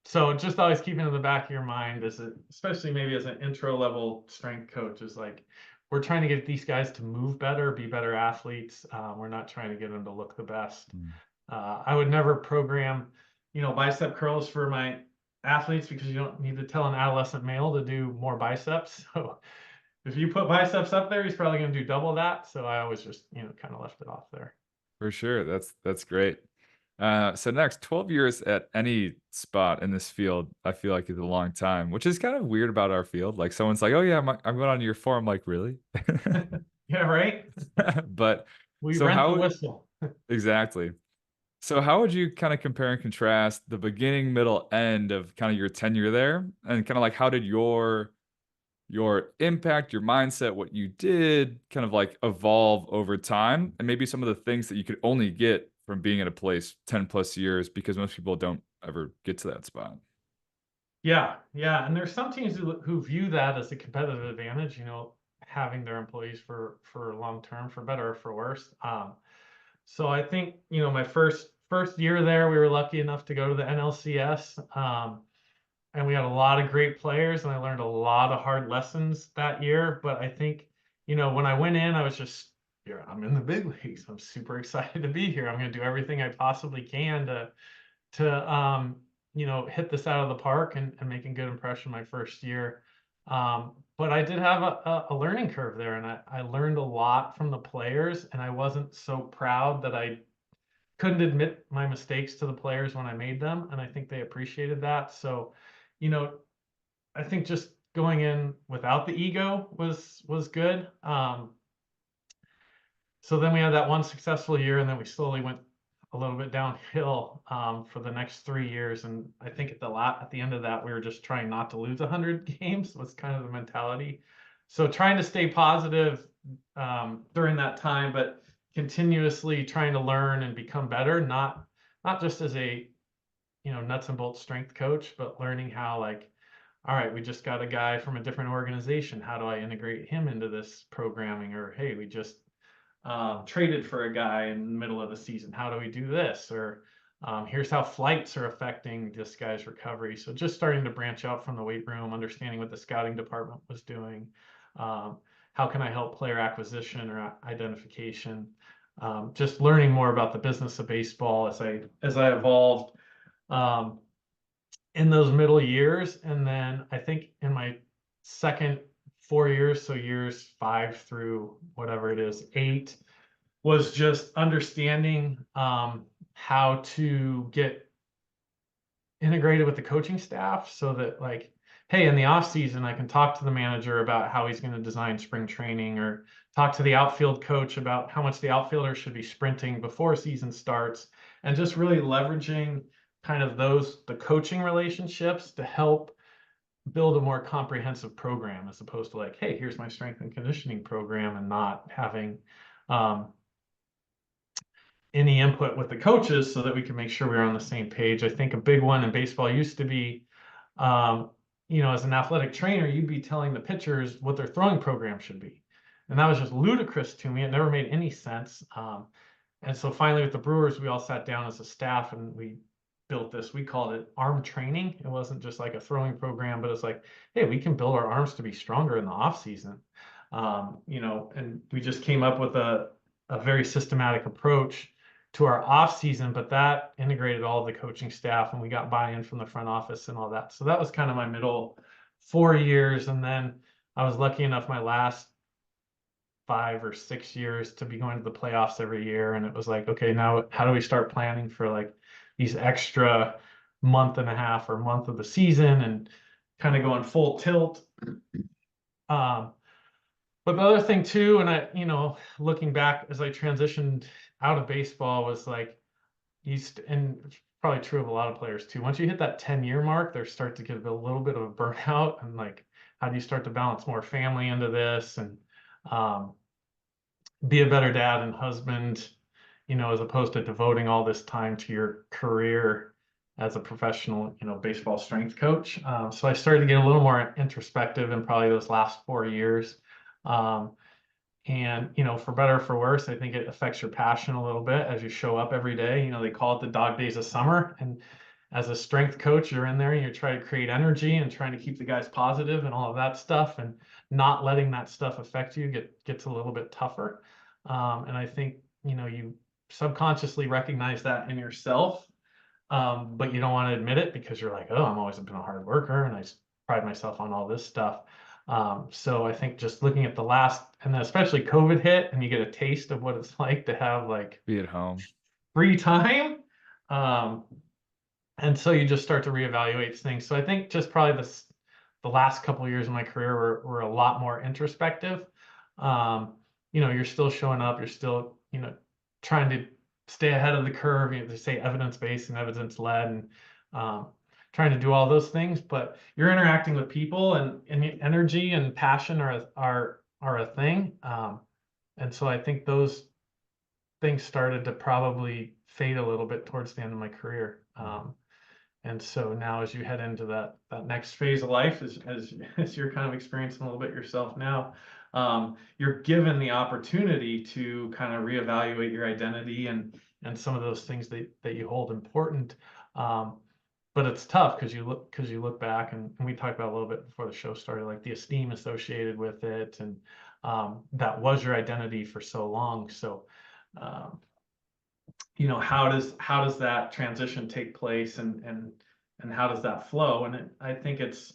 so just always keeping in the back of your mind, especially maybe as an intro level strength coach, is like, we're trying to get these guys to move better, be better athletes. We're not trying to get them to look the best. Mm. I would never program, bicep curls for my athletes because you don't need to tell an adolescent male to do more biceps. So if you put biceps up there, he's probably going to do double that. So I always just, kind of left it off there. For sure. That's great. So next, 12 years at any spot in this field, I feel like is a long time, which is kind of weird about our field. Like someone's like, "Oh yeah, I'm going on year 4." I'm like, "Really?" Yeah, right. But We so rent the how whistle. exactly? So how would you kind of compare and contrast the beginning, middle, end of kind of your tenure there, and kind of like how did your impact, your mindset, what you did, kind of like evolve over time, and maybe some of the things that you could only get from being at a place 10 plus years because most people don't ever get to that spot. Yeah, yeah, and there's some teams who view that as a competitive advantage, having their employees for long term, for better or for worse. So I think, my first year there, we were lucky enough to go to the NLCS, and we had a lot of great players, and I learned a lot of hard lessons that year. But I think, when I went in, I was just, yeah, I'm in the big leagues. I'm super excited to be here. I'm going to do everything I possibly can to hit this out of the park and making good impression my first year. But I did have a learning curve there, and I learned a lot from the players, and I wasn't so proud that I couldn't admit my mistakes to the players when I made them, and I think they appreciated that. So, you know, I think just going in without the ego was good. So then we had that one successful year, and then we slowly went a little bit downhill for the next 3 years. And I think at the end of that, we were just trying not to lose 100 games was kind of the mentality. So trying to stay positive during that time, but continuously trying to learn and become better, not just as a nuts and bolts strength coach, but learning how, like, all right, we just got a guy from a different organization. How do I integrate him into this programming? Or hey, we just traded for a guy in the middle of the season. How do we do this? Or here's how flights are affecting this guy's recovery. So just starting to branch out from the weight room, understanding what the scouting department was doing. How can I help player acquisition or identification? Just learning more about the business of baseball as I evolved in those middle years. And then I think in my second 4 years, so years 5 through whatever it is, 8, was just understanding how to get integrated with the coaching staff so that, like, hey, in the off season, I can talk to the manager about how he's going to design spring training, or talk to the outfield coach about how much the outfielder should be sprinting before season starts, and just really leveraging kind of the coaching relationships to help build a more comprehensive program, as opposed to like, hey, here's my strength and conditioning program, and not having any input with the coaches so that we can make sure we're on the same page. I think a big one in baseball used to be, as an athletic trainer, you'd be telling the pitchers what their throwing program should be. And that was just ludicrous to me. It never made any sense. And so finally with the Brewers, we all sat down as a staff and we built this. We called it arm training. It wasn't just like a throwing program, but it's like, hey, we can build our arms to be stronger in the off season. And we just came up with a very systematic approach to our off season, but that integrated all of the coaching staff, and we got buy-in from the front office and all that. So that was kind of my middle 4 years. And then I was lucky enough my last 5 or 6 years to be going to the playoffs every year. And it was like, okay, now how do we start planning for like these extra month and a half or month of the season, and kind of going full tilt. But the other thing too, and looking back as I transitioned out of baseball, was like, and it's probably true of a lot of players too. Once you hit that 10-year mark, there start to get a little bit of a burnout, and like, how do you start to balance more family into this, and be a better dad and husband, as opposed to devoting all this time to your career as a professional, baseball strength coach. So I started to get a little more introspective in probably those last 4 years. And, for better or for worse, I think it affects your passion a little bit as you show up every day. They call it the dog days of summer. And as a strength coach, you're in there and you're trying to create energy and trying to keep the guys positive and all of that stuff, and not letting that stuff affect you gets a little bit tougher. And I think, you subconsciously recognize that in yourself, but you don't want to admit it because you're like, oh, I'm always been a hard worker and I pride myself on all this stuff. So I think just looking at and then especially COVID hit, and you get a taste of what it's like to have like Be at home. free time. And so you just start to reevaluate things. So I think just probably the last couple of years of my career were a lot more introspective. You're still showing up, you're still, trying to stay ahead of the curve. They say evidence-based and evidence-led, and trying to do all those things, but you're interacting with people, and energy and passion are a thing. And so I think those things started to probably fade a little bit towards the end of my career. And so now as you head into that next phase of life, as you're kind of experiencing a little bit yourself now, you're given the opportunity to kind of reevaluate your identity and some of those things that you hold important. But it's tough because you look back, and we talked about a little bit before the show started, like the esteem associated with it, and that was your identity for so long. So how does that transition take place, and how does that flow? And I think it's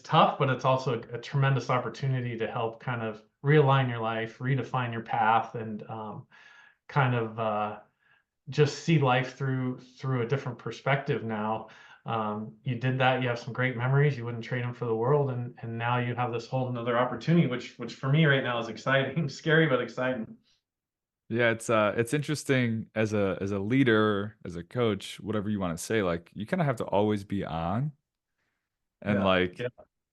tough, but it's also a tremendous opportunity to help kind of realign your life, redefine your path, and kind of just see life through a different perspective now. You did that, you have some great memories, you wouldn't trade them for the world, and now you have this whole another opportunity, which for me right now is exciting, scary but exciting. Yeah, it's interesting as a leader, as a coach, whatever you want to say, like you kind of have to always be on and Yeah, like yeah,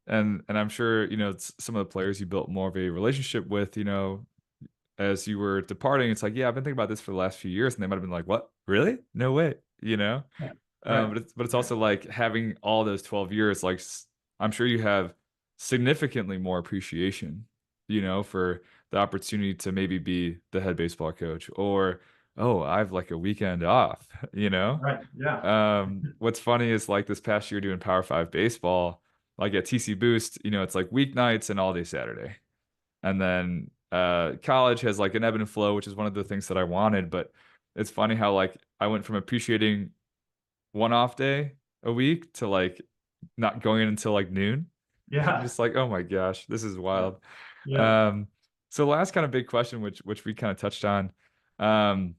and I'm sure, it's some of the players you built more of a relationship with, as you were departing, it's like, yeah, I've been thinking about this for the last few years, and they might have been like, "What? Really? No way," you know? yeah. Right, But it's right, also like having all those 12 years, like I'm sure you have significantly more appreciation, for the opportunity to maybe be the head baseball coach, or, oh, I have like a weekend off, you know? right. Yeah, What's funny is like this past year doing Power Five baseball, like at TC Boost, it's like weeknights and all day Saturday. And then college has like an ebb and flow, which is one of the things that I wanted. But it's funny how like I went from appreciating one off day a week to like not going in until like noon. I'm yeah, just like, oh my gosh, this is yeah, wild. yeah. Um, so last kind of big question, which we kind of touched on. Um,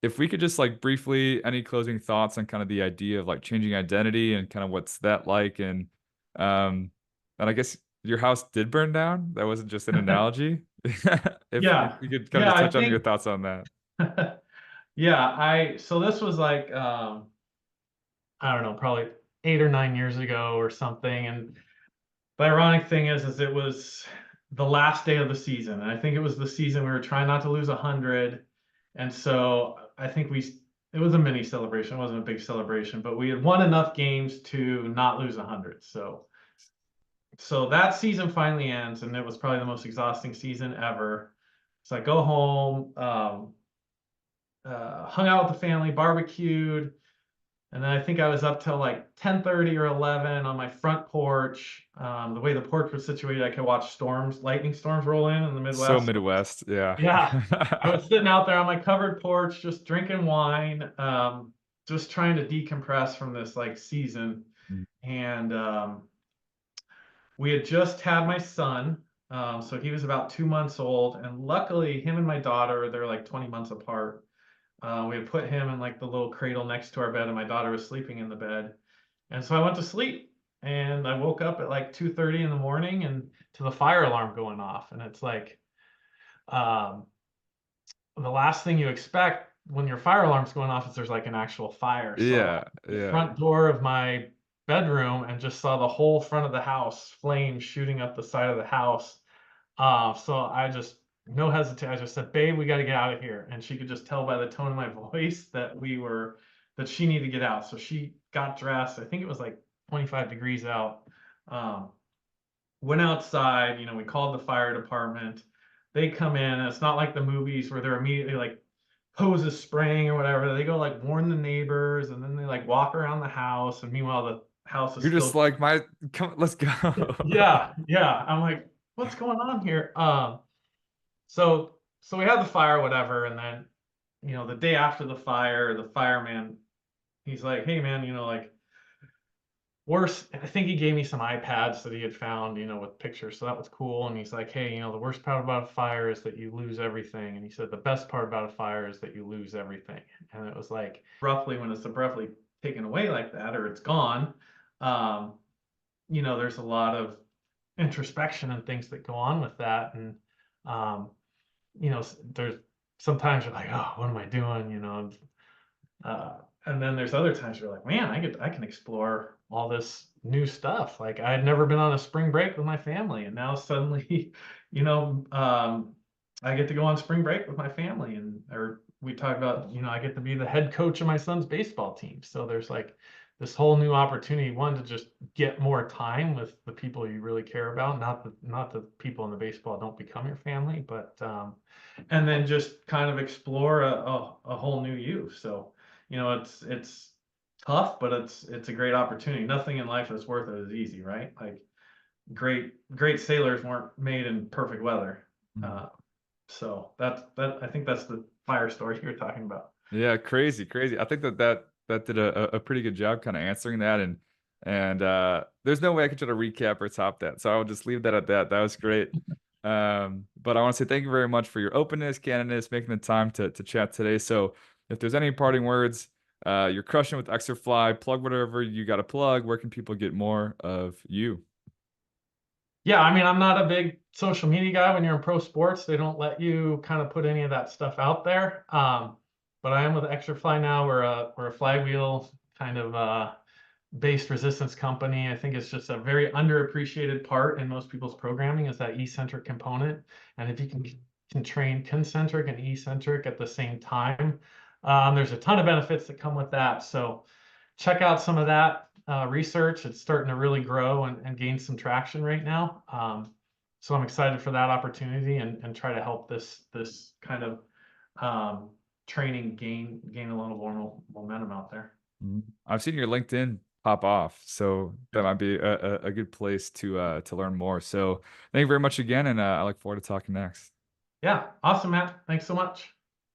if we could just like briefly, any closing thoughts on kind of the idea of like changing identity and kind of what's that like, um and I guess your house did burn down. That wasn't just an analogy. If Yeah, we could kind of yeah, just I touch on your think, thoughts on that. yeah, so this was like, I don't know, probably 8 or 9 years ago or something. And the ironic thing is it was the last day of the season. And I think it was the season we were trying not to lose 100. And so I think it was a mini celebration. It wasn't a big celebration, but we had won enough games to not lose 100. So that season finally ends, and it was probably the most exhausting season ever. So I go home, hung out with the family, barbecued, and then I think I was up till like 10:30 or 11 on my front porch. The way the porch was situated, I could watch lightning storms roll in the So Midwest. Midwest, yeah. Yeah, I was sitting out there on my covered porch, just drinking wine, just trying to decompress from this like season. And we had just had my son, so he was about 2 months old, and luckily him and my daughter, they're like 20 months apart. We had put him in like the little cradle next to our bed, and my daughter was sleeping in the bed. And so I went to sleep, and I woke up at like 2:30 in the morning, and to the fire alarm going off. And it's like, um, the last thing you expect when your fire alarm's going off is there's like an actual fire. So Yeah, the yeah. front door of my bedroom and just saw the whole front of the house, flames shooting up the side of the house. So I just, no hesitation, I just said, "Babe, we got to get out of here." And she could just tell by the tone of my voice that she needed to get out. So she got dressed. I think it was like 25 degrees out. Um, Went outside, we called the fire department. They come in. It's not like the movies where they're immediately like hoses spraying or whatever. They go like warn the neighbors, and then they like walk around the house. And meanwhile, the house is You're just still, like come, let's go. yeah, yeah. I'm like, what's going on here? So we had the fire, whatever, and then, the day after the fire, the fireman, he's like, "Hey man, like, worst," I think he gave me some iPads that he had found, with pictures. So that was cool. And he's like, "Hey, the worst part about a fire is that you lose everything." And he said, "The best part about a fire is that you lose everything." And it was like, roughly, when it's abruptly taken away like that, or it's gone, um, there's a lot of introspection and things that go on with that. And, um, there's sometimes you're like, "Oh, what am I doing?" And then there's other times you're like, "Man, I can explore all this new stuff." Like I had never been on a spring break with my family, and now suddenly, I get to go on spring break with my family, and or we talked about, I get to be the head coach of my son's baseball team. So there's like this whole new opportunity, one, to just get more time with the people you really care about, not the people in the baseball don't become your family, but and then just kind of explore a whole new you. So, it's tough, but it's a great opportunity. Nothing in life that's worth it is easy, right? Like great sailors weren't made in perfect weather. Mm. Uh, so I think that's the fire story you're talking about. Yeah, crazy, crazy. I think that did a pretty good job kind of answering that, and there's no way I could try to recap or top that. So I'll just leave that at that. That was great. But I want to say thank you very much for your openness, candidness, making the time to chat today. So if there's any parting words, you're crushing with Exerfly, plug whatever you got to plug. Where can people get more of you? Yeah, I mean, I'm not a big social media guy. When you're in pro sports, they don't let you kind of put any of that stuff out there. But I am with Extrafly now. We're a flywheel kind of based resistance company. I think it's just a very underappreciated part in most people's programming is that eccentric component. And if you can train concentric and eccentric at the same time, there's a ton of benefits that come with that. So check out some of that research. It's starting to really grow and gain some traction right now. So I'm excited for that opportunity and try to help this kind of training gain a little more momentum out there. Mhm. I've seen your LinkedIn pop off, so that might be a good place to learn more. So thank you very much again, and I look forward to talking next. Yeah, awesome, Matt. Thanks so much.